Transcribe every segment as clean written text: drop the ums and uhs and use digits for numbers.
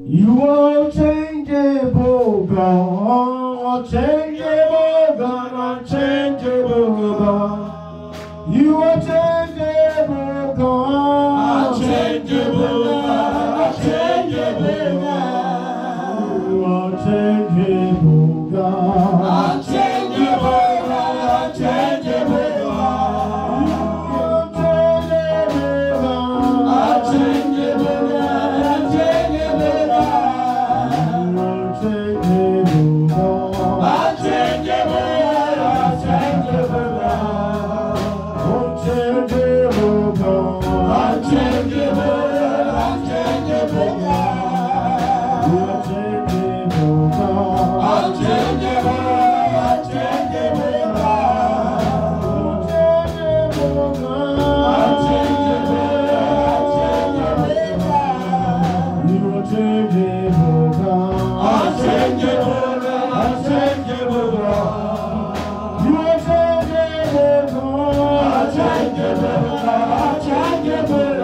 You are changeable God, changeable God, unchangeable God. You are changeable God, unchangeable God, unchangeable God. You are changeable God, unchangeable God, unchangeable God. You are changeable God, unchangeable God, unchangeable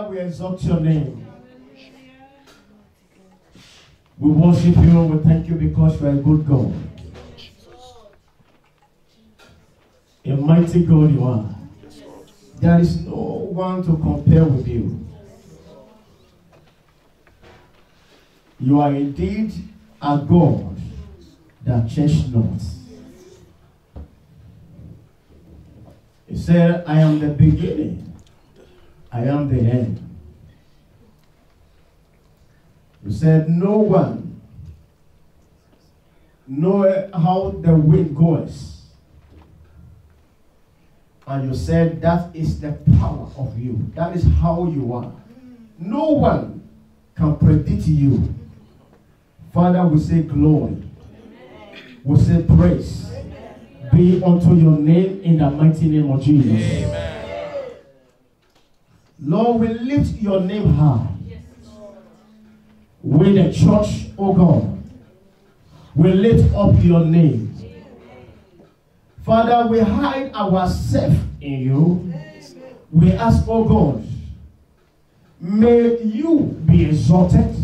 Father, we exalt your name. We worship you. We thank you because you are a good God. A mighty God you are. There is no one to compare with you. You are indeed a God that changes not. He said, I am the beginning. I am the end. He said, no one knows how the wind goes. And you said, that is the power of you. That is how you are. No one can predict you. Father, we say glory. We say praise. Be unto your name in the mighty name of Jesus. Amen. Lord, we lift your name high. With the church, oh God, we lift up your name. Father, we hide ourselves in you. We ask, oh God, may you be exalted.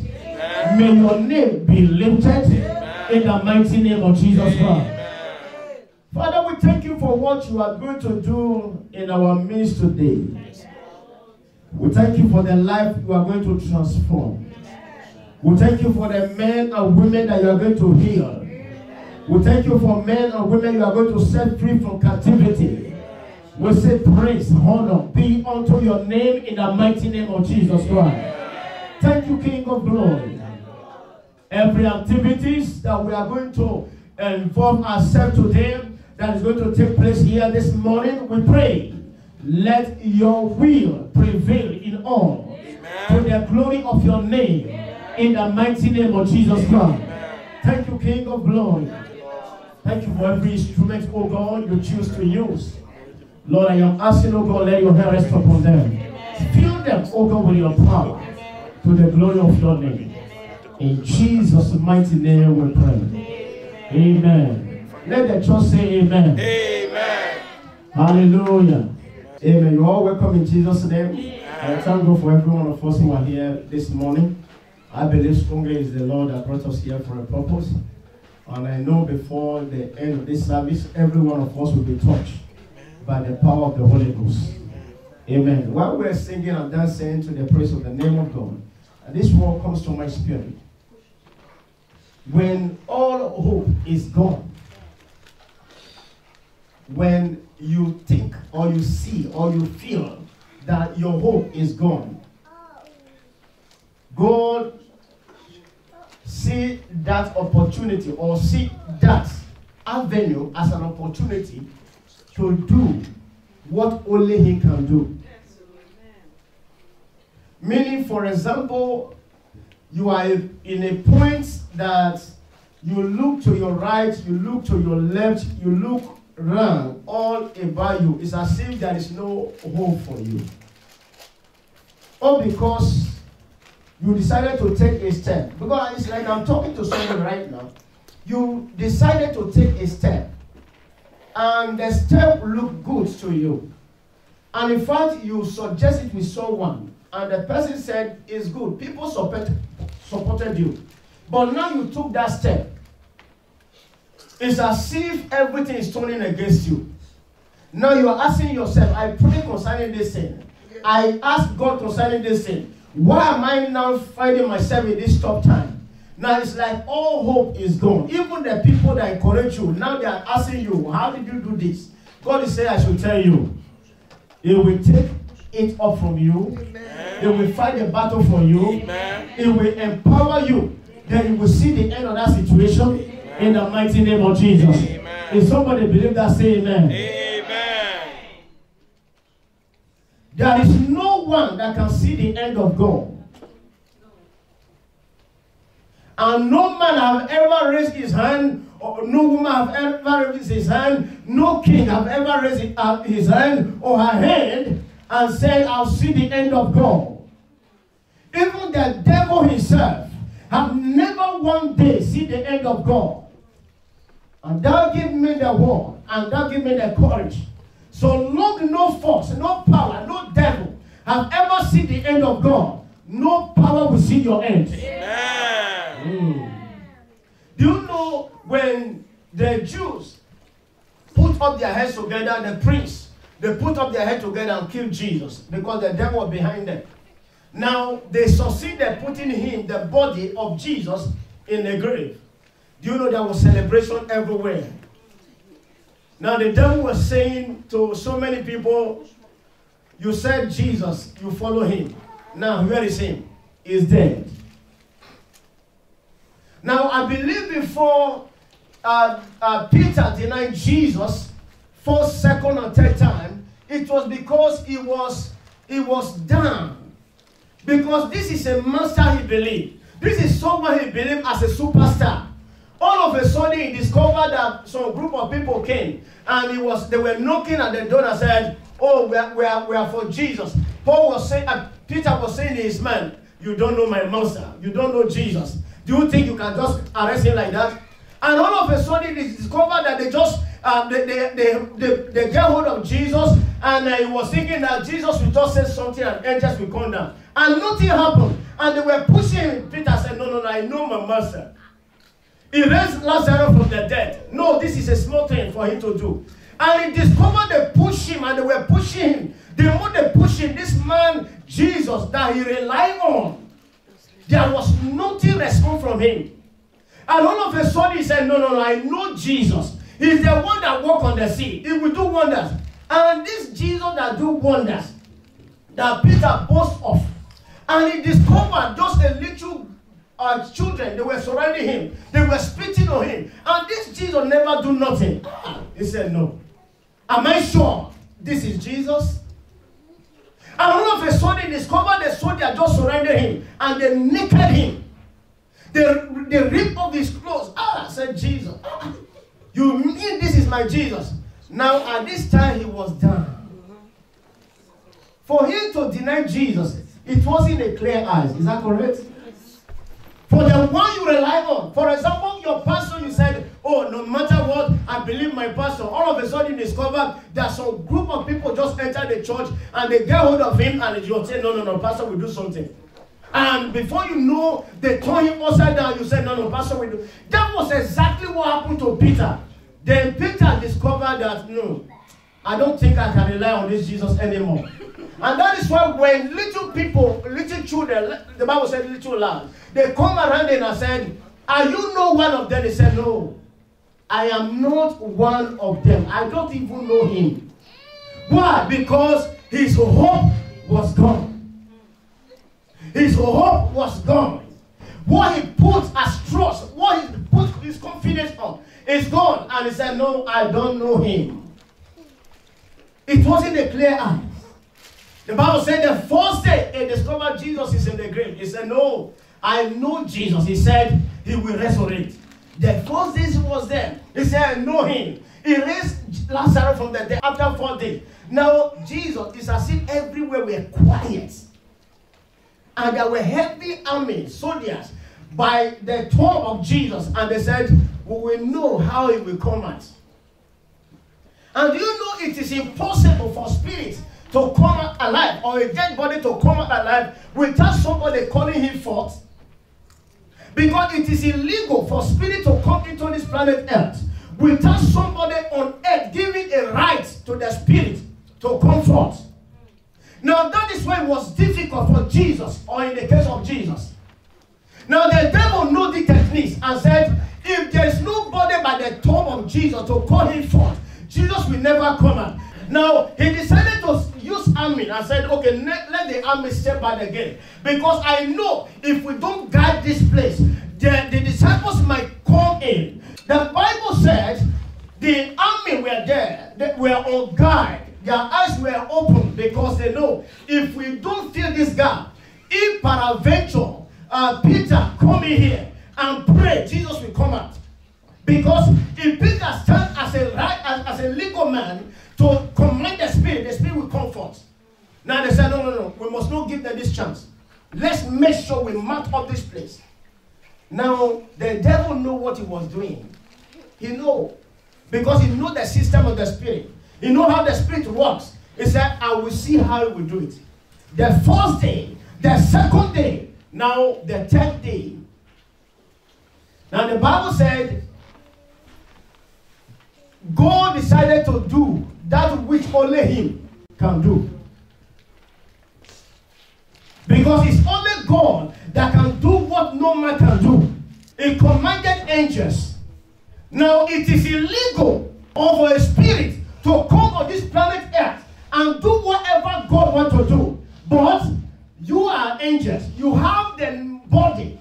May your name be lifted in the mighty name of Jesus Christ. Father, we thank you for what you are going to do in our midst today. We thank you for the life you are going to transform. We thank you for the men and women that you are going to heal. We thank you for men and women you are going to set free from captivity. We say praise, honor, be unto your name in the mighty name of Jesus Christ. Thank you, King of Glory. Every activities that we are going to involve ourselves today, that is going to take place here this morning, we pray, let your will prevail in all. To the glory of your name, in the mighty name of Jesus Christ. Thank you, King of Glory. Thank you for every instrument, oh God, you choose to use. Lord, I am asking, oh God, let your hand rest upon them. Fill them, oh God, with your power, to the glory of your name. In Jesus' mighty name we pray. Amen. Let the church say amen. Amen. Hallelujah. Amen. You're all welcome in Jesus' name. I thank God for every one of us who are here this morning. I believe strongly it's the Lord that brought us here for a purpose. And I know before the end of this service, every one of us will be touched by the power of the Holy Ghost. Amen. While we're singing and dancing to the praise of the name of God, this word comes to my spirit. When all hope is gone, when you think or you see or you feel that your hope is gone, God see that opportunity or see that avenue as an opportunity to do what only He can do. Meaning, for example, you are in a point that you look to your right, you look to your left, you look around, all about you. It's as if there is no hope for you. All because you decided to take a step. Because it's like I'm talking to someone right now. You decided to take a step. And the step looked good to you. And in fact, you suggested with someone. And the person said, it's good. People supported you. But now you took that step. It's as if everything is turning against you. Now you are asking yourself, I pray concerning this thing. I ask God concerning this thing. Why am I now finding myself in this tough time? Now it's like all hope is gone. Even the people that encourage you, now they are asking you, how did you do this? God is saying, I should tell you. It will take it up from you. Amen. It will fight the battle for you. Amen. It will empower you. Then you will see the end of that situation. Amen. In the mighty name of Jesus. Amen. If somebody believe that, say amen. Amen. There is no one that can see the end of God. And no man have ever raised his hand, or no woman have ever raised his hand, no king have ever raised his hand or her hand and said, I'll see the end of God. Even the devil himself have never one day seen the end of God. And that give me the word, and that give me the courage. So long no force, no power, no devil have ever seen the end of God, no power will see your end. Amen. Do you know when the Jews put up their heads together, the priests, they put up their head together and killed Jesus because the devil was behind them. Now, they succeeded putting him, the body of Jesus, in a grave. Do you know there was celebration everywhere? Now, the devil was saying to so many people, you said Jesus, you follow him. Now, where is him? He's dead. Now, I believe before Peter denied Jesus first, second, and third time, it was because he was down. Because this is a master he believed. This is someone he believed as a superstar. All of a sudden, he discovered that some group of people came, and they were knocking at the door and said, "Oh, we are for Jesus." Paul was saying, Peter was saying to his man, "You don't know my master. You don't know Jesus. Do you think you can just arrest him like that?" And all of a sudden, they discovered that they get hold of Jesus, and he was thinking that Jesus will just say something and angels will come down. And nothing happened. And they were pushing him. Peter said, no, I know my master. He raised Lazarus from the dead. No, this is a small thing for him to do. And he discovered they pushed him, and they were pushing him. The more they pushed him, this man, Jesus, that he relied on, there was nothing response from him. And all of a sudden he said, no, I know Jesus. He's the one that walks on the sea. He will do wonders. And this Jesus that do wonders, that Peter boasts of, and he discovered just a little children, they were surrounding him. They were spitting on him. And this Jesus never do nothing. He said, no. Am I sure this is Jesus? And all of a sudden he discovered the soldier just surrounded him. And they naked him. They ripped off his clothes. Said Jesus. You mean this is my Jesus? Now at this time he was done. For him to deny Jesus, it wasn't a clear eyes. Is that correct? For the one you rely on. For example, your pastor, you said, oh, no matter what, I believe my pastor. All of a sudden you discovered that some group of people just entered the church and they get hold of him and you say, no, pastor will do something. And before you know, they turn him upside down. You say, no, pastor will do. That was exactly what happened to Peter. Then Peter discovered that, no, I don't think I can rely on this Jesus anymore. And that is why when little people, little children, the Bible said little lambs, they come around him and said, are you not one of them? He said, no, I am not one of them. I don't even know him. Why? Because his hope was gone. His hope was gone. What he put as trust, what he put his confidence on, is gone. And he said, no, I don't know him. It wasn't a clear eye. The Bible said the first day he discovered Jesus is in the grave. He said, no, I know Jesus. He said he will resurrect. The first day he was there, he said, I know him. He raised Lazarus from the dead after 4 days. Now, Jesus is as if everywhere were quiet. And there were heavy army, soldiers, by the tomb of Jesus. And they said, we will know how he will come out. And do you know it is impossible for spirits to come out alive, or a dead body to come out alive without somebody calling him forth? Because it is illegal for spirit to come into this planet Earth without somebody on earth giving a right to the spirit to come forth. Now that is why it was difficult for Jesus, or in the case of Jesus. Now the devil knew the techniques and said, if there is nobody by the tomb of Jesus to call him forth, Jesus will never come out. Now, he decided to use army and said, okay, let the army step by the gate. Because I know if we don't guard this place, the disciples might come in. The Bible says the army were there. They were on guard. Their eyes were open because they know if we don't fill this gap, if peradventure Peter come in here and pray, Jesus will come out. Because if Peter stands as a legal man to command the spirit will come forth. Now they said, no, we must not give them this chance. Let's make sure we mark up this place. Now, the devil knew what he was doing. He knew. Because he knew the system of the spirit. He knew how the spirit works. He said, I will see how he will do it. the first day, the second day, now the third day. Now the Bible said, God decided to do that which only him can do. Because it's only God that can do what no man can do. He commanded angels. Now it is illegal for a spirit to come on this planet Earth and do whatever God wants to do. But you are angels. You have the body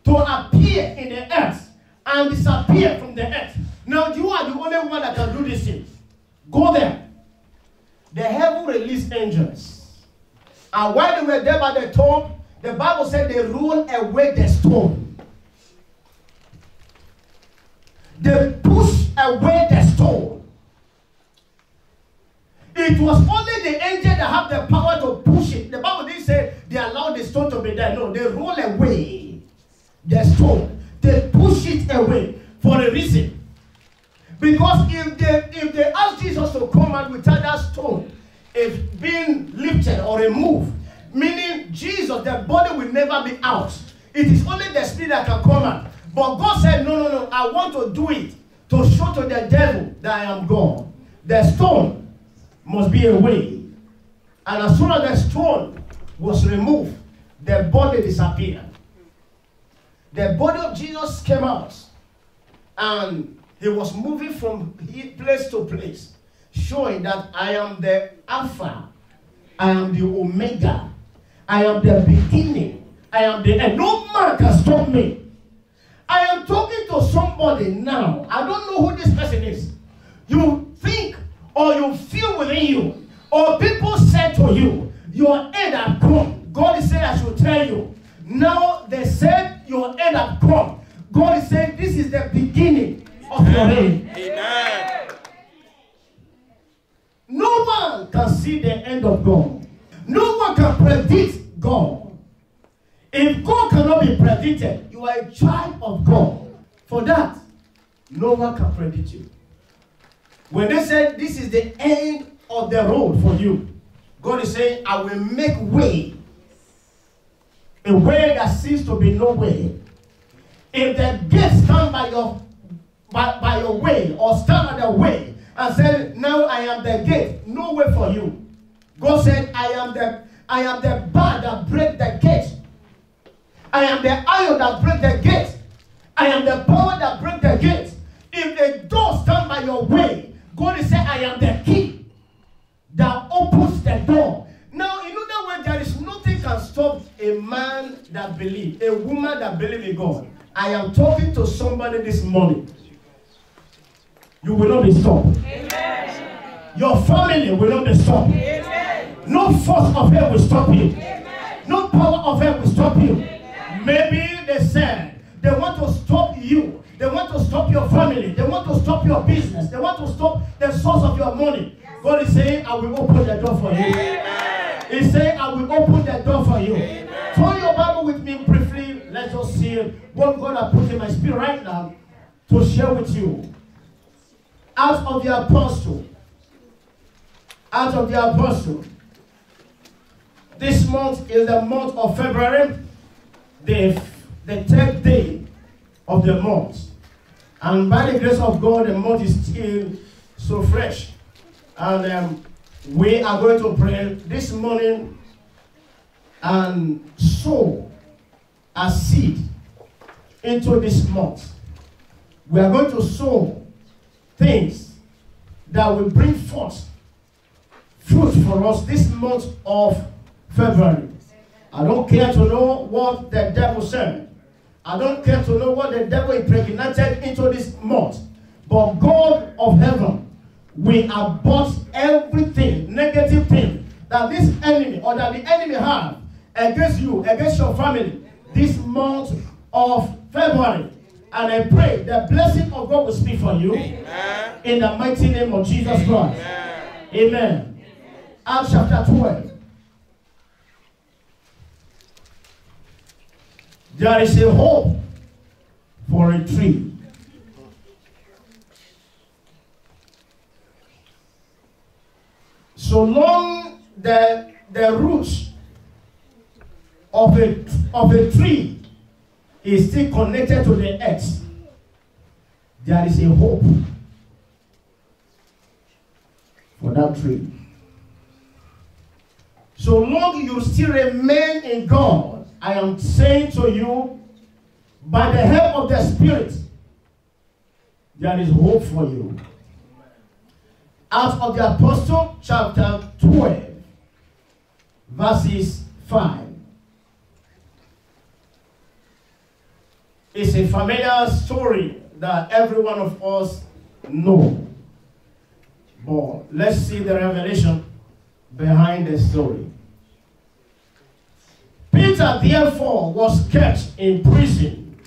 to appear in the earth and disappear from the earth. Now you are the only one that can do these things. Go there. The heaven released angels. And while they were there by the tomb, the Bible said they rolled away the stone. They pushed away the stone. It was only the angel that had the power to push it. The Bible didn't say they allowed the stone to be there. No, they roll away the stone. They push it away for a reason. Because if they ask Jesus to come out without that stone, it's being lifted or removed, meaning Jesus, the body will never be out. It is only the spirit that can come out. But God said, no, I want to do it to show to the devil that I am God. The stone must be away. And as soon as the stone was removed, the body disappeared. The body of Jesus came out, and he was moving from place to place, showing that I am the Alpha, I am the Omega, I am the beginning, I am the end. No man can stop me. I am talking to somebody now. I don't know who this person is. You think or you feel within you, or people said to you, your end has come. God is saying I should tell you. Now they said your end has come. God is saying this is the beginning of your end. Amen. No one can see the end of God. No one can predict God. If God cannot be predicted, you are a child of God. For that, no one can predict you. When they said this is the end of the road for you, God is saying, I will make way. A way that seems to be no way. If the gates stand by your way, or stand at the way, and say, now I am the gate, no way for you. God said, I am the bar that break the gate. I am the iron that break the gate. I am the power that break the gate. If the door stand by your way, God is saying, I am the key that opens the door. Now, in other words, there is nothing can stop a man that believes, a woman that believes in God. I am talking to somebody this morning. You will not be stopped. Amen. Your family will not be stopped. Amen. No force of hell will stop you. Amen. No power of hell will stop you. Amen. Maybe they said they want to stop you. They want to stop your family. They want to stop your business. They want to stop the source of your money. God is saying, I will open the door for you. Amen. He's saying, I will open the door for you. Amen. Turn your Bible with me briefly. Let's just see what God has put in my spirit right now to share with you. Out of the apostle. Out of the apostle. This month is the month of February. The third day of the month. And by the grace of God, the month is still so fresh. And we are going to pray this morning and sow a seed into this month. We are going to sow things that will bring forth fruit for us this month of February. I don't care to know what the devil said. I don't care to know what the devil impregnated into this month. But God of heaven will abort everything, negative thing that this enemy or that the enemy have against you, against your family, this month of February. And I pray the blessing of God will speak for you. Amen. In the mighty name of Jesus Christ. Amen. Amen. Acts chapter 12. There is a hope for a tree. So long the roots of a tree is still connected to the earth, there is a hope for that tree. So long you still remain in God, I am saying to you, by the help of the Spirit, there is hope for you. Acts of the Apostle, chapter 12, verses 5. It's a familiar story that every one of us know. But let's see the revelation behind the story. Peter, therefore, was kept in prison,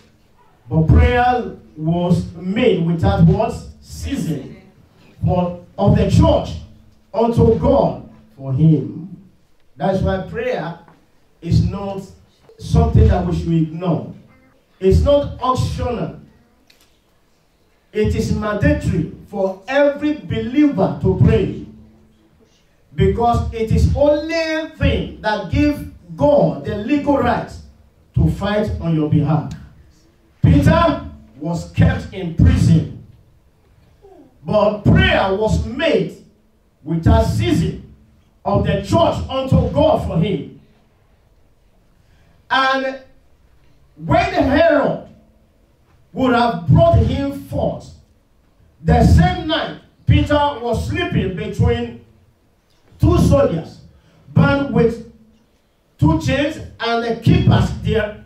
but prayer was made without what? Ceasing, but of the church unto God for him. That's why prayer is not something that we should ignore. It's not optional. It is mandatory for every believer to pray, because it is only thing that gives God the legal right to fight on your behalf. Peter was kept in prison, but prayer was made without ceasing of the church unto God for him. And when Herod would have brought him forth, the same night Peter was sleeping between two soldiers, bound with two chains, and the keepers there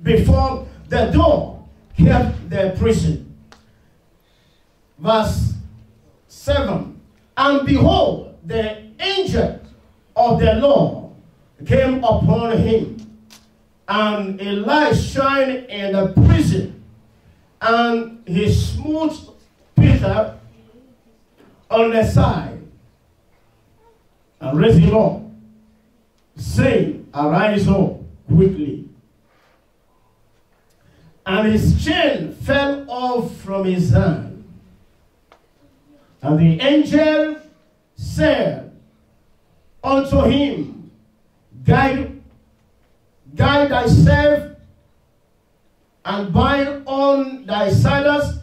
before the door kept the prison. Verse 7. And behold, the angel of the Lord came upon him, and a light shined in the prison, and he smote Peter on the side and raised him up, saying, Arise up quickly. And his chain fell off from his hand. And the angel said unto him, Guide thyself and bind on thy sandals.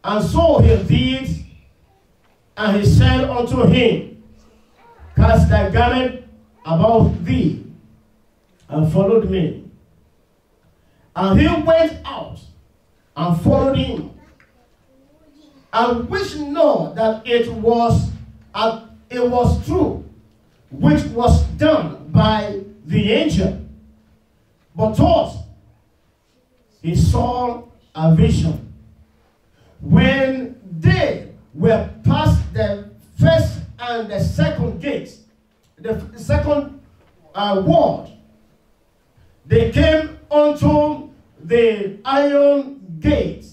And so he did. And he said unto him, Cast thy garment about thee, and followed me. And he went out and followed him, and wished not that it was true which was done by the angel, but thought he saw a vision. When they were past the first and the second gate, the second ward, they came unto the iron gate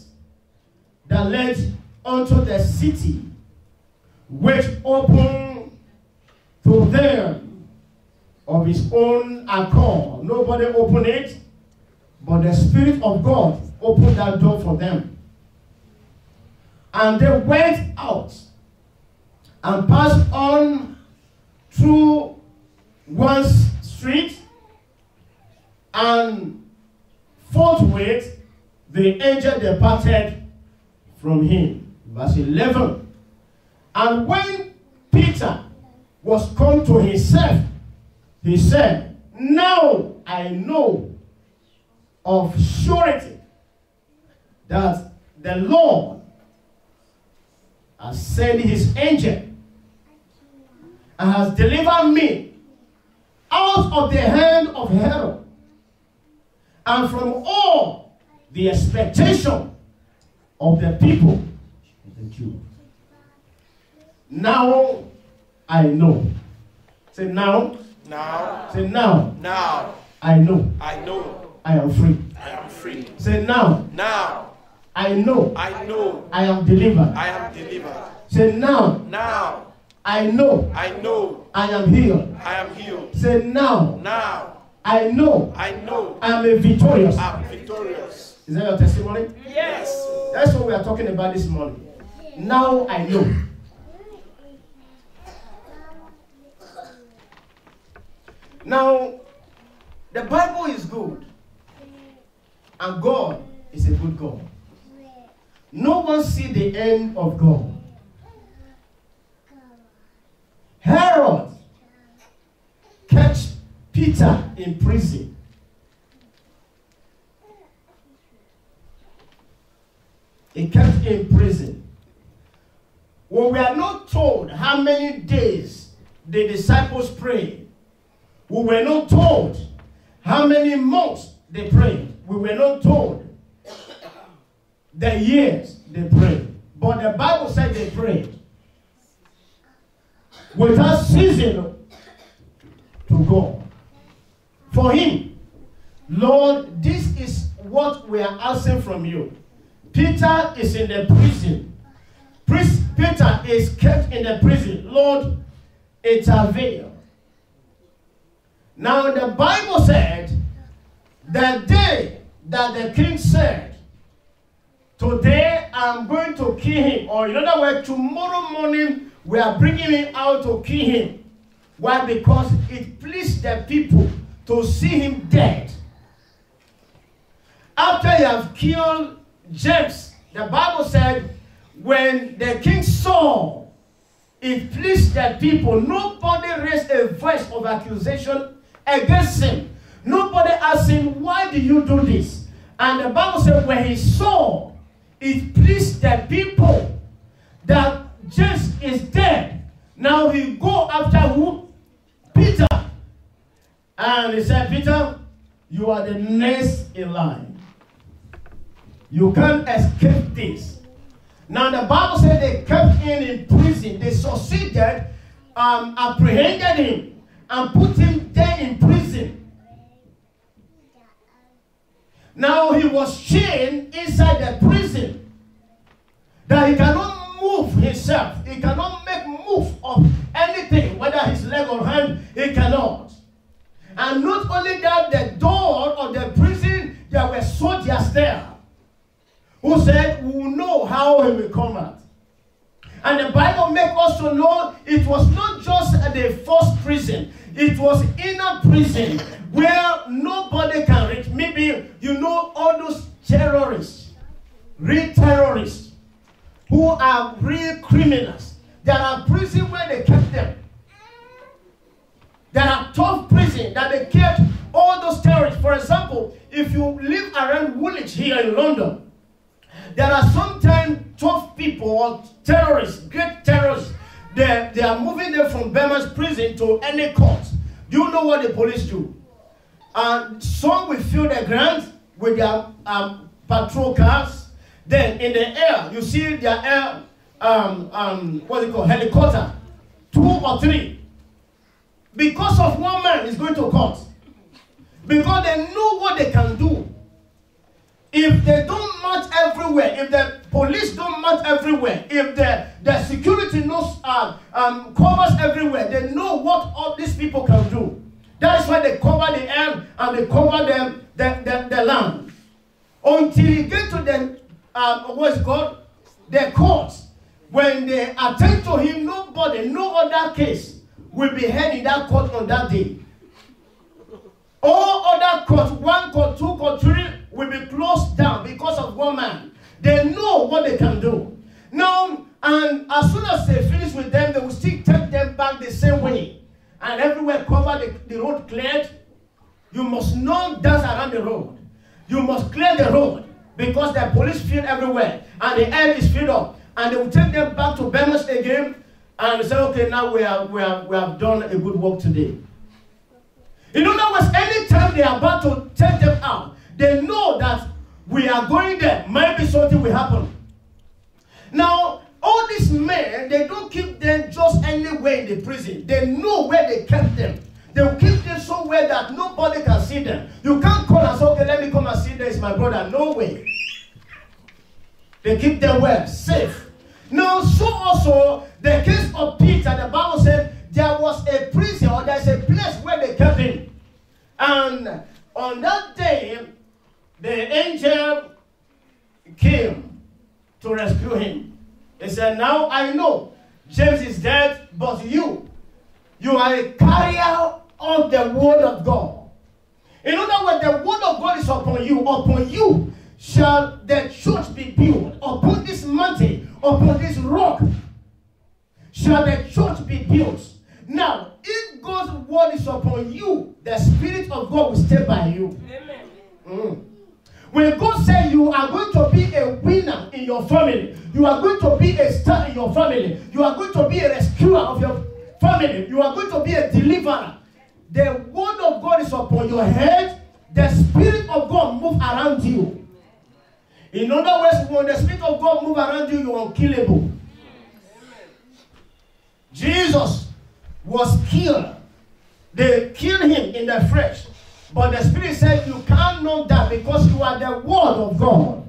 that led unto the city, which opened to them of his own accord. Nobody opened it, but the Spirit of God opened that door for them. And they went out and passed on through one street, and forthwith the angel departed from him. Verse 11. And when Peter was come to himself, he said, Now I know of surety that the Lord has sent his angel and has delivered me out of the hand of Herod, and from all the expectation of the people of the Jews. Now I know. Say now. Now. Say now. Now. I know. I know. I am free. I am free. Say now. Now. I know. I know. I am delivered. I am delivered. Say now. Now. I know. I know. I am healed. I am healed. Say now. Now. I know. I know. I am a victorious. I am victorious. Is that your testimony? Yes. That's what we are talking about this morning. Now I know. Now, The Bible is good. And God is a good God. No one sees the end of God. Herod kept Peter in prison. He kept him in prison. Well, we are not told how many days the disciples prayed. We were not told how many months they prayed. We were not told the years they prayed. But the Bible said they prayed without ceasing to God. For him, Lord, this is what we are asking from you. Peter is in the prison. Peter is kept in the prison. Lord, intervene. Now the Bible said, the day that the king said, today I'm going to kill him, or in other words, tomorrow morning we are bringing him out to kill him. Why? Because it pleased the people to see him dead. After he have killed James, the Bible said, when the king saw it pleased the people, nobody raised a voice of accusation against him. Nobody asked him, why do you do this? And the Bible said, when he saw it pleased the people that James is dead, now he go after who? Peter. And he said, Peter, you are the next in line. You can't escape this. Now the Bible said they kept him in prison. They succeeded, apprehended him, and put him there in prison. Now he was chained inside the prison, that he cannot move himself. He cannot make move of anything, whether his leg or hand, he cannot. And not only that, the door of the prison, there were soldiers there who said, we will know how he will come out. And the Bible makes us to know it was not just the first prison, it was inner prison where nobody can reach. Maybe you know all those terrorists, real terrorists, who are real criminals. There are prisons where they kept them. There are tough prisons that they kept all those terrorists. For example, if you live around Woolwich here in London, there are sometimes tough people or terrorists, great terrorists. They are moving them from Burma's prison to any court. Do you know what the police do? And some will fill the ground with their patrol cars. Then in the air, you see their air, what's it called, helicopter, 2 or 3. Because of one man is going to court. Because they know what they can do. If they don't march everywhere, if the police don't march everywhere, if the security knows, covers everywhere, they know what all these people can do. That is why they cover the air and they cover the land. Until you get to the, what's it called? The courts. When they attend to him, nobody, no other case will be held in that court on that day. All other courts, 1 court, 2 court, 3, will be closed down because of one man. They know what they can do. Now, and as soon as they finish with them, they will still take them back the same way. And everywhere cover the road cleared. You must not dance around the road. You must clear the road because the police field everywhere. And the air is filled up. And they will take them back to Burma again and say, okay, now we have done a good work today. In other words, anytime they are about to take them out, they know that we are going there. Maybe something will happen. Now, all these men, they don't keep them just anywhere in the prison. They know where they kept them. They will keep them somewhere that nobody can see them. You can't call and say, okay, let me come and see this, my brother. No way. They keep them well, safe. Now, so also, the case of Peter, the Bible said, there was a prison, or there's a place where they kept him. And on that day, the angel came to rescue him. He said, now I know James is dead, but you are a carrier of the word of God. In other words, the word of God is upon you. Upon you shall the church be built. Upon this mountain, upon this rock, shall the church be built. Now, if God's word is upon you, the Spirit of God will stay by you. Amen. When God says you are going to be a winner in your family, you are going to be a star in your family, you are going to be a rescuer of your family, you are going to be a deliverer, the word of God is upon your head, the Spirit of God moves around you. In other words, when the Spirit of God moves around you, you are unkillable. Jesus was killed. They killed him in the flesh. But the Spirit said, you can't know that because you are the word of God.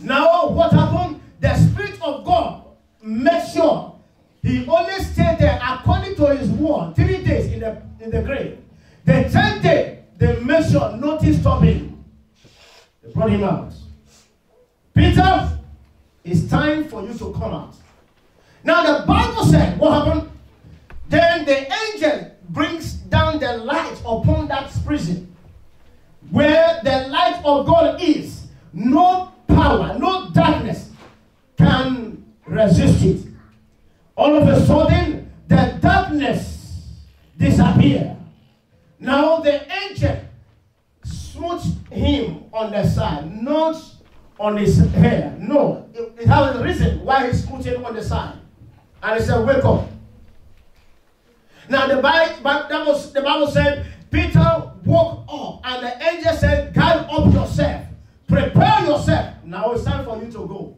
Now, what happened? The Spirit of God made sure he only stayed there according to his word 3 days in the grave. The 10th day, they made sure nothing stopped him. They brought him out. Peter, it's time for you to come out. Now, the Bible said, what happened? Then the angel brings down the light upon that prison. Where the light of God is, no power, no darkness can resist it. All of a sudden, the darkness disappeared. Now the angel smote him on the side, not on his hair. No, it has a reason why he smote him on the side. And he said, wake up. Now the Bible said, Peter woke up, and the angel said, guard up yourself, prepare yourself. Now it's time for you to go.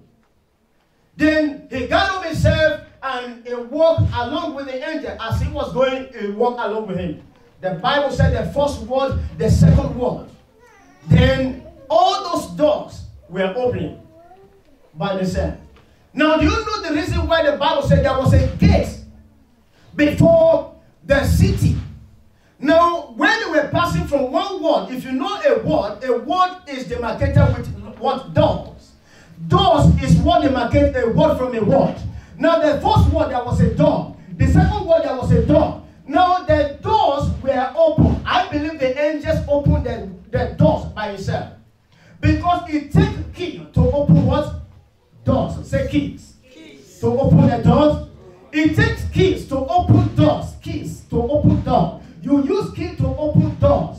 Then he got up himself and he walked along with the angel. As he was going, he walked along with him. The Bible said the first word, the second word. Then all those doors were opening by themselves. Now, do you know the reason why the Bible said there was a gate before the city? Now, when they were passing from one word, if you know a word is demarcated with what? Doors. Doors is what demarcates a word from a word. Now, the first word, there was a door. The second word, there was a door. Now, the doors were open. I believe the angels opened the doors by itself. Because it takes key to open what? Doors. Say keys. Keys. To open the doors. It takes keys to open doors. Keys to open doors. You use key to open doors.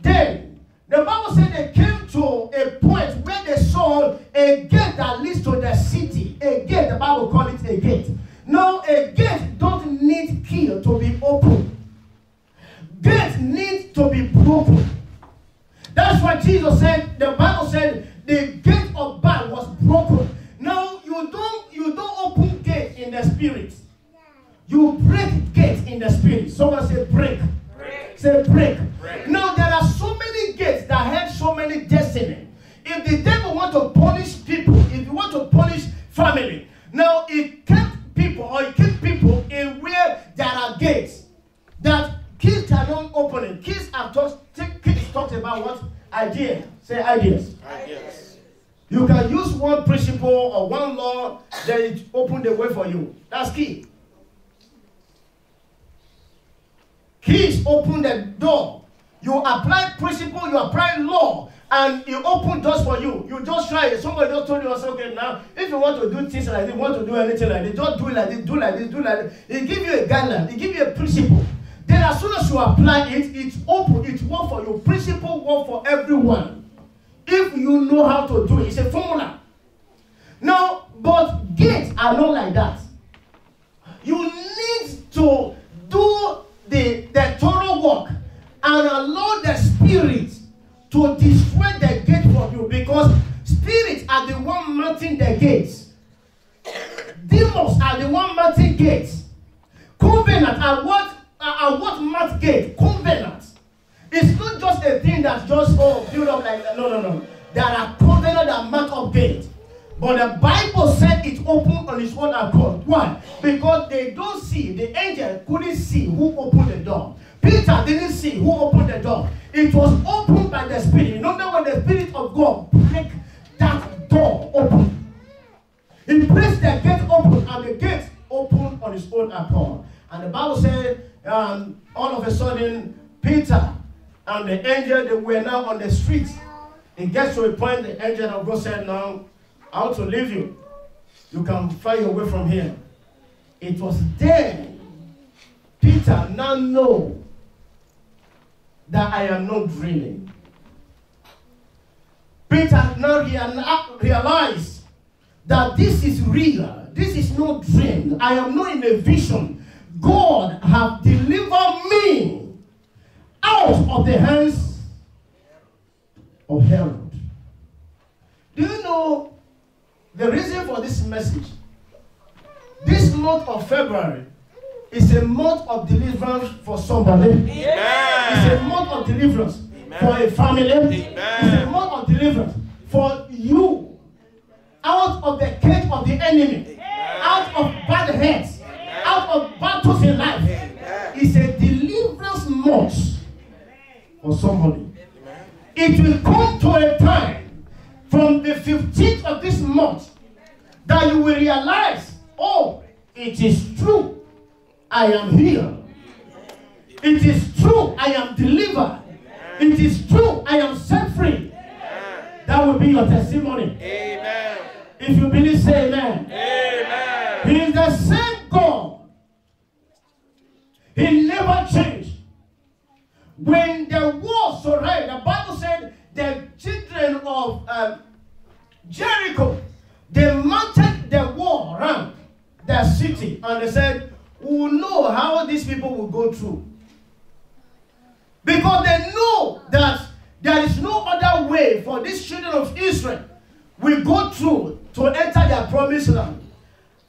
Then, the Bible said they came to a point where they saw a gate that leads to the city. A gate, the Bible calls it a gate. Now, a gate don't need key to be opened. Gates need to be broken. That's why Jesus said, the Bible said, the gate of Baal was broken. Now, you don't open gate in the spirit. You break gates in the spirit. Someone say break. Break. Say break. Break. Now there are so many gates that have so many destiny. If the devil want to punish people, if you want to punish family, now it kept people or it keep people in where there are gates that kids cannot open it. Kids talked about what? Ideas. Say ideas. Ideas. You can use one principle or one law, then it open the way for you. That's key. Keys open the door. You apply principle, you apply law, and you open doors for you. You just try it. Somebody just told you, okay, now, if you want to do things like this, want to do anything like this, just do it like this, do like this, do like this. It give you a guideline. It give you a principle. Then as soon as you apply it, it's open. It's work for you. Principle work for everyone. If you know how to do it, it's a formula. Now, but gates are not like that. You need to do the thorough work and allow the spirit to destroy the gate from you, because spirits are the one mounting the gates. Demons are the one mounting gates. Covenant are what mount gate. Covenant. It's not just a thing that's just build up like that. No. There are covenant that mount up gate. But the Bible said it opened on its own accord. Why? Because they don't see. The angel couldn't see who opened the door. Peter didn't see who opened the door. It was opened by the Spirit. You know that when the Spirit of God break that door open, he placed the gate open, and the gate opened on its own accord. And the Bible said, all of a sudden, Peter And the angel, they were now on the street. It gets to a point, the angel of God said, now, I want to leave you. You can fly away from here. It was then Peter now know that I am not dreaming. Peter now realized that this is real. This is no dream. I am not in a vision. God have delivered me out of the hands of Herod. Do you know the reason for this message? This month of February is a month of deliverance for somebody. Amen. It's a month of deliverance. Amen. For a family. Amen. It's a month of deliverance for you out of the cage of the enemy. Amen. Out of bad heads. Amen. Out of battles in life. Amen. It's a deliverance month for somebody. Amen. It will come to a time from the 15th of this month that you will realize, oh, it is true. I am healed. It is true. I am delivered. It is true. I am set free. That will be your testimony. Amen. If you believe, say amen. Amen. He is the same God. He never changed. When the war surrounded, the Bible said the children of Jericho, they mounted the wall around their city, and they said, we will know how these people will go through. Because they know that there is no other way for these children of Israel will go through to enter their promised land.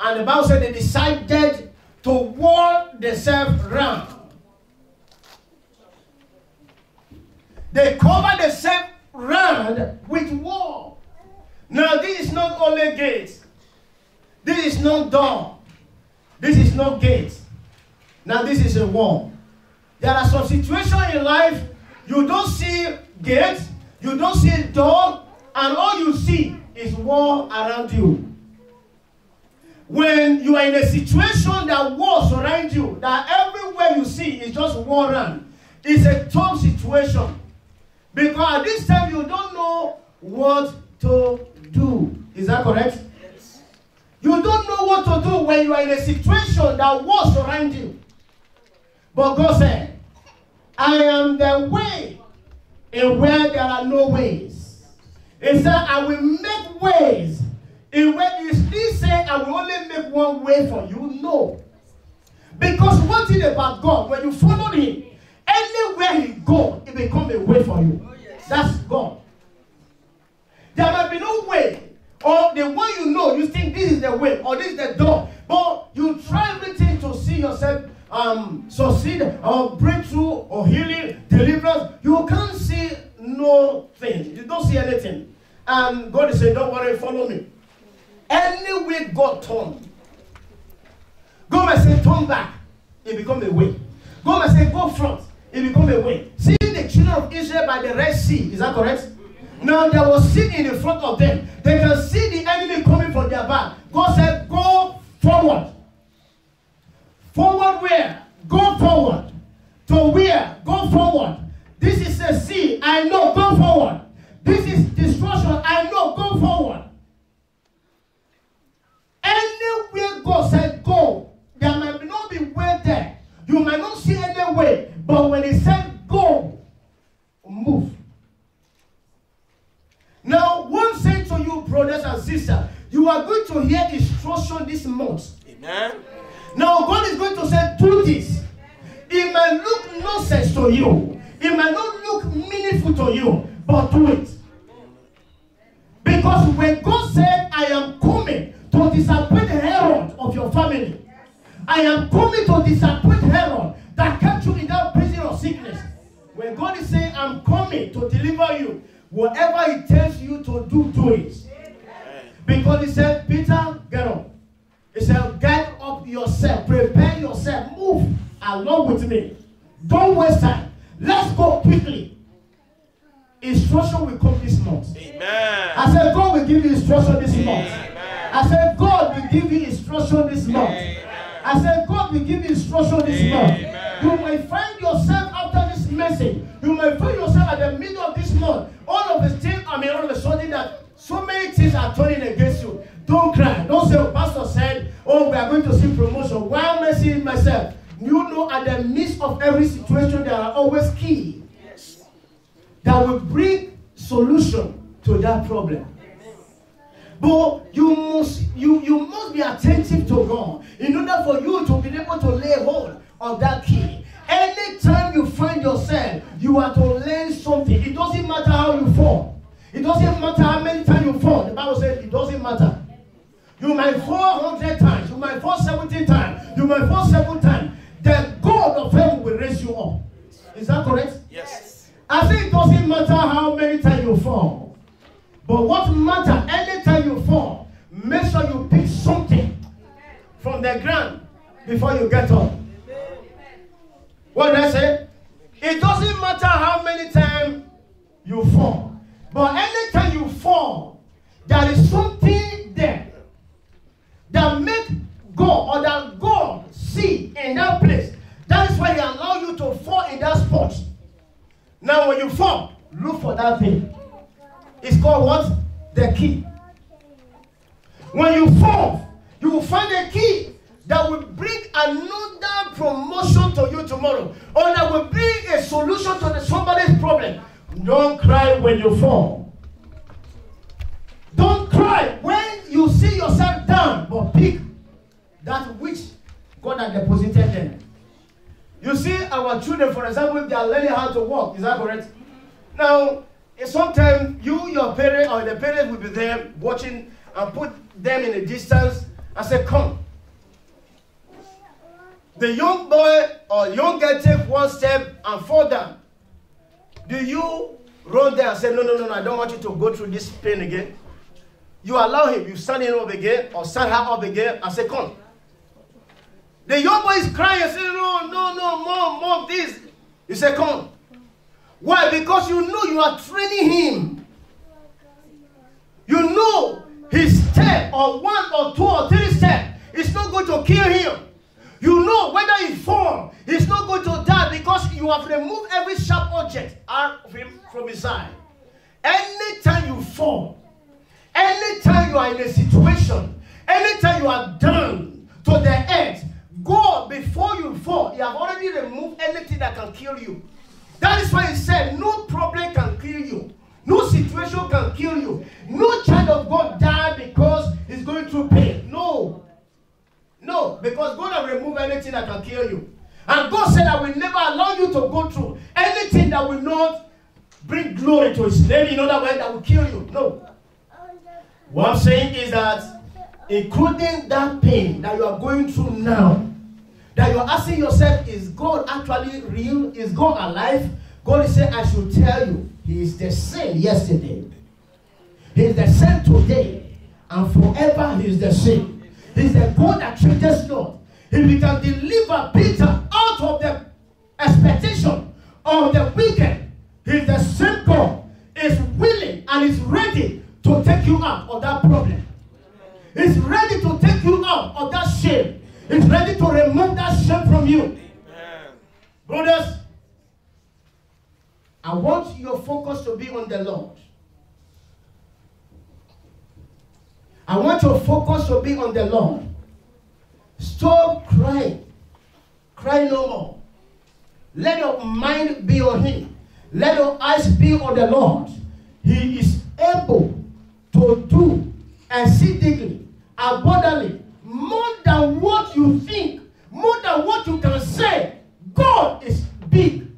And the Bible said they decided to wall themselves round. They covered themselves round with wall. Now this is not only gates. This is not door. This is not gate. Now this is a wall. There are some situations in life you don't see gate, you don't see door, and all you see is wall around you. When you are in a situation that walls surround you, that everywhere you see is just wall around, it's a tough situation. Because at this time you don't know what to do. Is that correct? Yes. You don't know what to do when you are in a situation that walls surround you. But God said, I am the way in where there are no ways. He said, I will make ways in where he said, I will only make one way for you. No. Because one thing about God, when you follow him, anywhere he goes, it becomes a way for you. That's God. There might be no way, or the one you know, you think this is the way, or this is the door, but you try everything to see yourself succeed, or breakthrough, or healing, deliverance. You can't see nothing. You don't see anything. And God is saying, don't worry, follow me. Anyway God turned. God may say, turn back. It becomes a way. God may say, go front. It becomes a way. See the children of Israel by the Red Sea. Is that correct? Now there was sin in the front of them. They can see the enemy coming from their back. God said, go forward. Forward where? Go forward. To where? Go forward. This is a sea. I know. Go forward. This is destruction. I know. Go forward. Anywhere God said go, there might not be way there. You might not see any way. But when he said go, move. Now, one thing to you, brothers and sisters, you are going to hear instruction this month. Amen. Now, God is going to say, do this. It might look nonsense to you. It might not look meaningful to you, but do it. Because when God said, I am coming to disappoint Herod of your family, I am coming to disappoint Herod that kept you in that prison of sickness. When God is saying, I'm coming to deliver you, whatever he tells you to do, do it. Because he said, Peter, get up. He said, get up yourself, prepare yourself, move along with me. Don't waste time. Let's go quickly. Instruction will come this month. Amen. I said, God will give you instruction this month. Amen. I said, God will give you instruction this month. Amen. I said, God will give you instruction this month. You may find yourself after this this message, you may find yourself at the middle of this month. All of a sudden that so many things are turning against you. Don't cry. Don't say, oh, Pastor said, oh, we are going to see promotion. Why am I seeing myself? You know, at the midst of every situation, there are always keys that will bring solution to that problem. But you must be attentive to God in order for you to be able to lay hold of that key. Anytime you find yourself, you are to learn something. It doesn't matter how you fall. It doesn't matter how many times you fall. The Bible says it doesn't matter. You might fall 100 times. You might fall 70 times. You might fall 7 times. The God of heaven will raise you up. Is that correct? Yes. I say it doesn't matter how many times you fall. But what matters, anytime you fall, make sure you pick something from the ground before you get up. What did I say? It doesn't matter how many times you fall. But anytime you fall, there is something there that makes God or that God see in that place. That is why He allows you to fall in that spot. Now when you fall, look for that thing. It's called what? The key. When you fall, you will find a key that will bring another promotion to you tomorrow. Or that will bring a solution to somebody's problem. Don't cry when you fall. Don't cry when you see yourself down. But pick that which God has deposited there. You see our children, for example, if they are learning how to walk. Is that correct? Now, sometimes your parent or the parents will be there watching and put them in a distance and say, come. The young boy or young girl take one step and fall down. Do you run there and say, no, I don't want you to go through this pain again? You allow him, you stand him up again or stand her up again and say, come. The young boy is crying and saying, no, mom, this. You say, come. Why? Because you know you are training him. You know his step or 1 or 2 or 3 steps is not going to kill him. You know whether he falls, he's not going to die because you have removed every sharp object out of him from his side. Anytime you fall, anytime you are in a situation, anytime you are down to the earth, God, before you fall, He have already removed anything that can kill you. That is why He said, no problem can kill you. No situation can kill you. No child of God die because he's going through pain. No, because God has removed anything that can kill you. And God said, I will never allow you to go through anything that will not bring glory to His name. In other words, that will kill you. No. What I'm saying is that, including that pain that you are going through now, that you are asking yourself, is God actually real? Is God alive? God is saying, I should tell you, He is the same yesterday. He is the same today. And forever He is the same. He is the God that changes not. If He can deliver Peter out of the expectation of the wicked, He is the same God. Is willing and is ready to take you out of that problem. He's ready to take you out of that shame. He's ready to remove that shame from you. Amen. Brothers, I want your focus to be on the Lord. I want your focus to be on the Lord. Stop crying. Cry no more. Let your mind be on Him. Let your eyes be on the Lord. He is able to do exceedingly, abundantly, more than what you think, more than what you can say. God is big.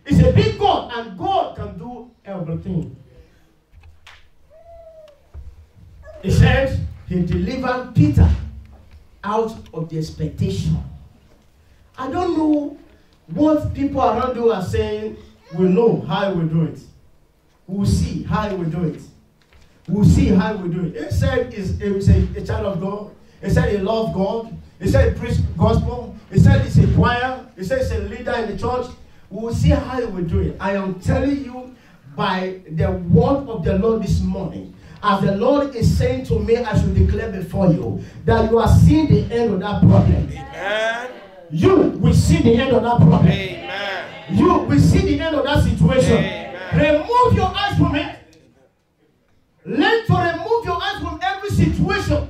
He's a big God, and God can do everything. He said He delivered Peter out of the expectation. I don't know what people around you are saying. We'll know how He will do it. We'll see how He will do it. We'll see how He will do it. He said he's a child of God. He said he loved God. He said he preached gospel. He said he's a choir. He said he's a leader in the church. We will see how He will do it. I am telling you by the word of the Lord this morning, as the Lord is saying to me, I should declare before you that you are seeing the end of that problem. Amen. you will see the end of that problem. Amen. You will see the end of that situation. Amen. Remove your eyes from it. Learn to remove your eyes from every situation.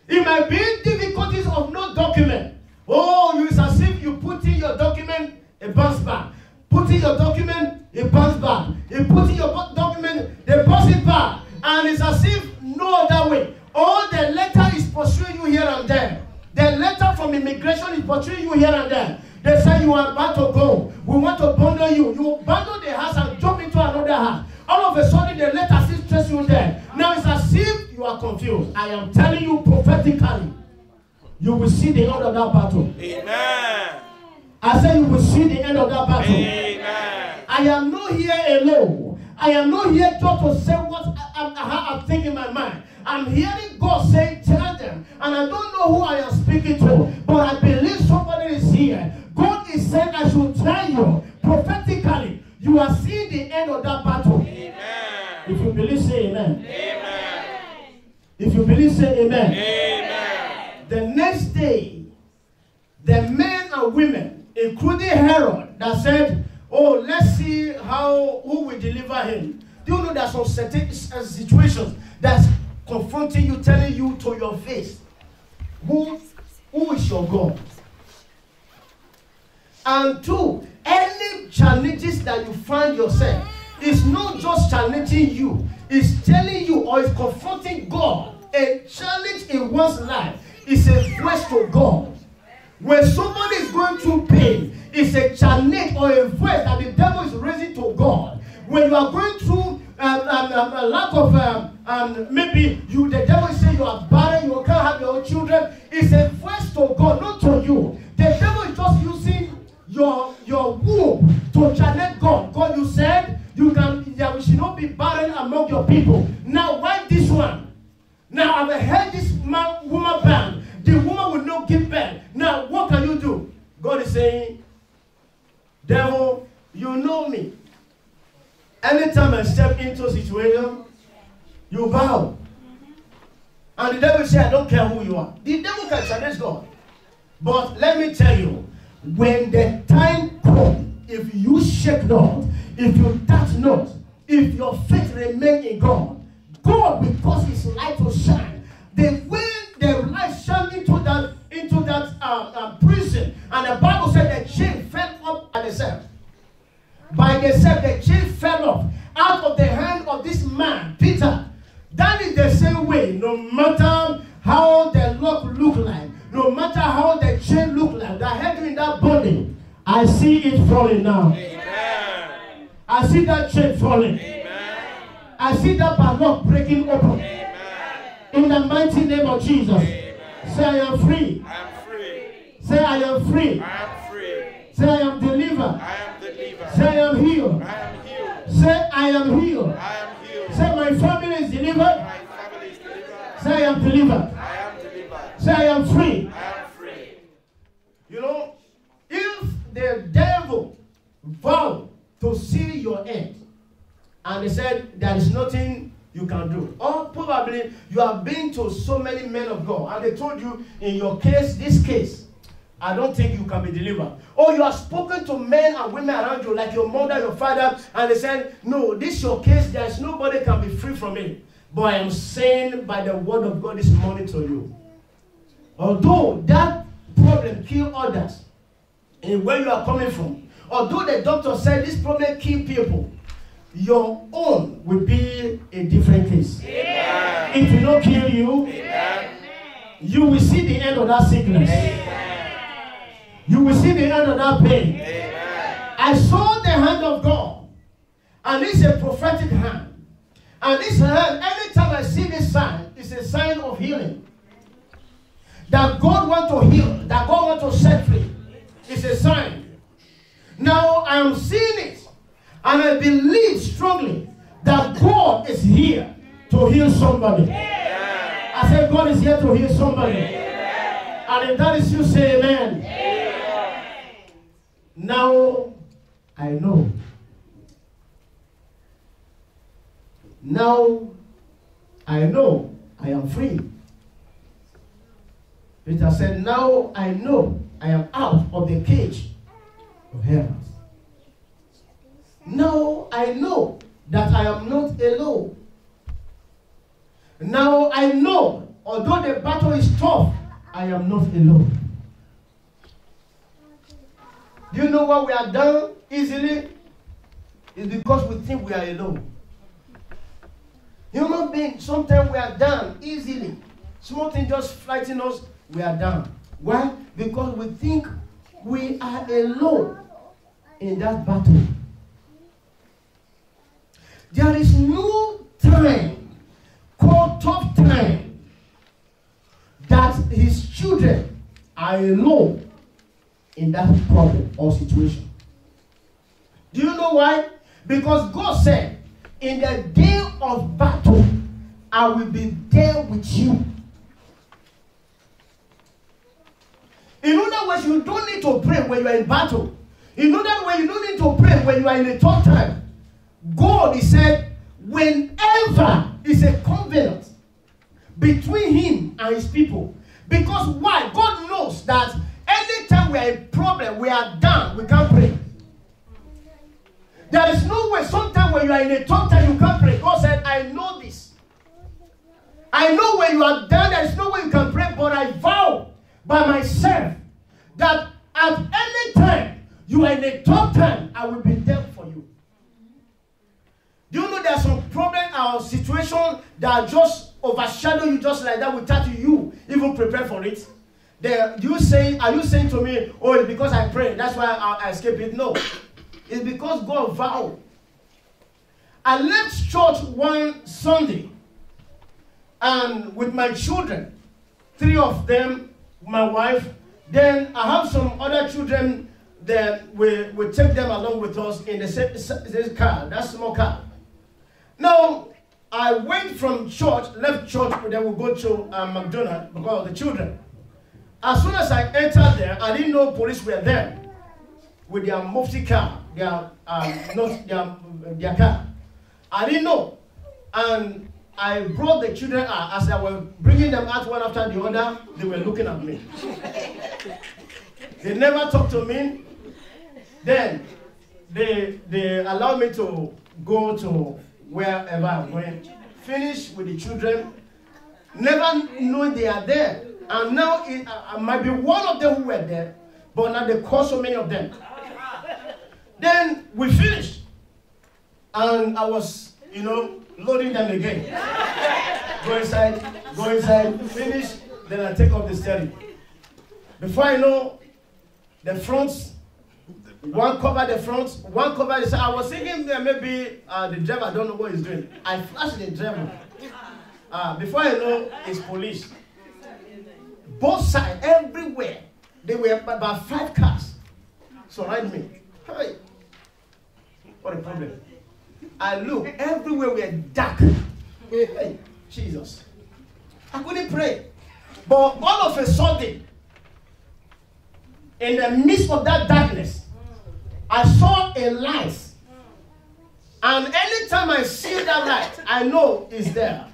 It might be difficulties of no document. Oh, it's as if you put in your document, it bounce back. Put in your document, it bounce back. You put in your document, they bounce it back. And it's as if no other way. All the letter is pursuing you here and there. The letter from immigration is pursuing you here and there. They say you are about to go. We want to bundle you. You abandon the house and jump into another house. All of a sudden, the letter still stress you there. Now it's as if you are confused. I am telling you prophetically, you will see the end of that battle. Amen. I say you will see the end of that battle. Amen. I am not here alone. I am not here just to say what I'm thinking in my mind. I'm hearing God say, tell them. And I don't know who I am speaking to, but I believe somebody is here. God is saying I should tell you prophetically, you are seeing the end of that battle. Amen. If you believe, say amen. Amen. If you believe, say amen. Amen. The next day, the men and women, including Herod, that said, oh, let's see who will deliver him. Do you know there are some certain situations that's confronting you, telling you to your face, who is your God? And two, any challenges that you find yourself, it's not just challenging you, it's telling you or it's confronting God. A challenge in one's life is a voice to God. When somebody is going through pain, it's a challenge or a voice that the devil is raising to God. When you are going through a lack of, maybe the devil is saying you are barren, you can't have your own children, it's a voice to God, not to you. The devil is just using your womb to challenge God. God, you said there should not be barren among your people. Now, why this one? Now, I've heard this woman bound. The woman will not give birth. Now, what can you do? God is saying, devil, you know me. Anytime I step into a situation, you bow. And the devil says, I don't care who you are. The devil can challenge God. But let me tell you, when the time comes, if you shake not, if you touch not, if your faith remains in God, God will cause his light to shine. The way the light shone into that prison, and the Bible said the chain fell up by itself. By itself, the chain fell off out of the hand of this man, Peter. That is the same way, no matter how the lock look like, no matter how the chain look like, that held you in that body, I see it falling now. Amen. I see that chain falling. Amen. I see that padlock breaking open. Amen. In the mighty name of Jesus. Amen. Say, I am free. I am free. Say, I am free. I am free. Say, I am delivered. I am delivered. Say, I am healed. I am healed. Say, I am healed. I am healed. Say, my family is delivered. My family is delivered. Say, I am delivered. I am delivered. Say, I am free. I am free. You know, if the devil vowed to seal your end, and he said there is nothing you can do, or probably you have been to so many men of God, and they told you in your case, this case, I don't think you can be delivered. Or you have spoken to men and women around you, like your mother, your father, and they said, no, this is your case, there's nobody can be free from it. But I am saying by the word of God this morning to you, although that problem kill others, and where you are coming from, although the doctor said this problem kill people, your own will be a different case. Amen. It will not kill you. Amen. You will see the end of that sickness. Amen. You will see the end of that pain. Amen. I saw the hand of God, and it's a prophetic hand. And this hand, anytime I see this sign, it's a sign of healing. That God wants to heal, that God wants to set free. It's a sign. Now I am seeing it, and I believe strongly that God is here to heal somebody. Amen. I said God is here to heal somebody. Amen. And if that is you, say amen. Amen. Now I know. Now I know I am free. Peter said, now I know I am out of the cage of Herod. Now I know that I am not alone. Now I know, although the battle is tough, I am not alone. Do you know what we are done easily? It's because we think we are alone. Human beings, sometimes we are done easily. Small thing just frighten us, we are done. Why? Because we think we are alone in that battle. There is no time called tough time that his children are alone in that problem or situation. Do you know why? Because God said, in the day of battle, I will be there with you. In other words, you don't need to pray when you are in battle. In other words, you don't need to pray when you are in a tough time. God, he said, whenever is a covenant between him and his people. Because why? God knows that anytime we are in problem, we are done, we can't pray. There is no way, sometimes when you are in a tough time, you can't pray. God said, I know this. I know when you are done, there is no way you can pray, but I vow by myself that at any time you are in a tough time, I will be there for you. Do you know there are some problems or situations that just overshadow you just like that without you even prepare for it? Are you saying to me, oh, it's because I pray, that's why I escape it? No. It's because God vowed. I left church one Sunday and with my children, 3 of them, my wife, then I have some other children that we take them along with us in the same car, that small car. Now, I went from church, left church, then we go to McDonald's because of the children. As soon as I entered there, I didn't know police were there with their mufti car, their car. I didn't know. And I brought the children out. As I was bringing them out one after the other, they were looking at me. They never talked to me. Then they allowed me to go to wherever I'm going. Finish with the children. Never knowing they are there. And now it might be one of them who were there, but now they call so many of them. Then we finished. And I was, loading them again. Go inside, finish, then I take off the steering. Before I know, the fronts, one covered the front, one covered the side. I was thinking that maybe the driver, I don't know what he's doing. I flashed the driver. Before I know, it's police. Both sides, everywhere. They were about 5 cars surrounding me. Hey, what a problem. I look, everywhere we are dark. Hey, Jesus. I couldn't pray. But all of a sudden, in the midst of that darkness, I saw a light. And anytime I see that light, I know it's there.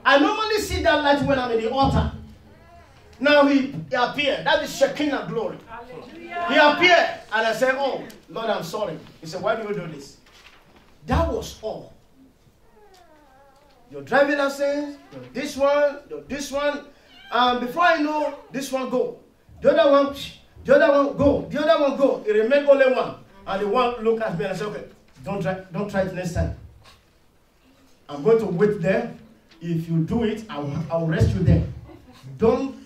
I normally see that light when I'm in the altar. Now he appeared. That is Shekinah glory. He appeared. And I said, oh, Lord, I'm sorry. He said, why do you do this? That was all. Your driving license, this one, before I know, this one go. The other one go. The other one go. It remained only one. And the one looked at me and I said, okay, don't try it next time. I'm going to wait there. If you do it, I'll rest you there. Don't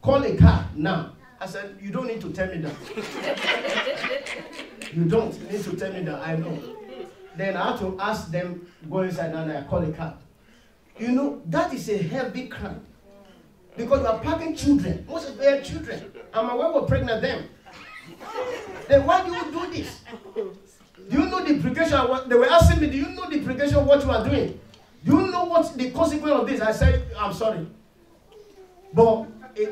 call a car now. I said, you don't need to tell me that. You don't need to tell me that. I know. Then I had to ask them, go inside and I call a car. That is a heavy crime. Because you are packing children. Most of them are children. And my wife was pregnant then. Then why do you do this? Do you know the implication of what they were asking me? Do you know the implication of what you are doing? Do you know what's the consequence of this? I said, I'm sorry. But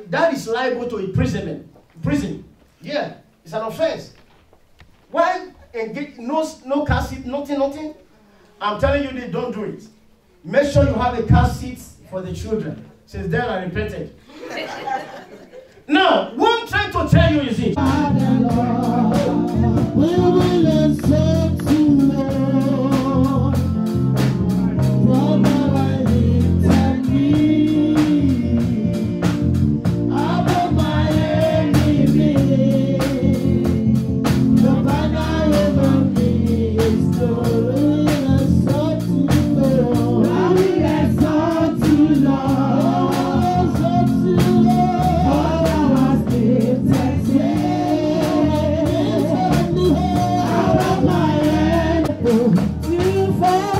that is liable to imprisonment. Prison. Yeah. It's an offense. Why engage no car seat, nothing? I'm telling you, they don't do it. Make sure you have a car seat for the children. Since then I repented. Now, what I'm trying to tell you is this. You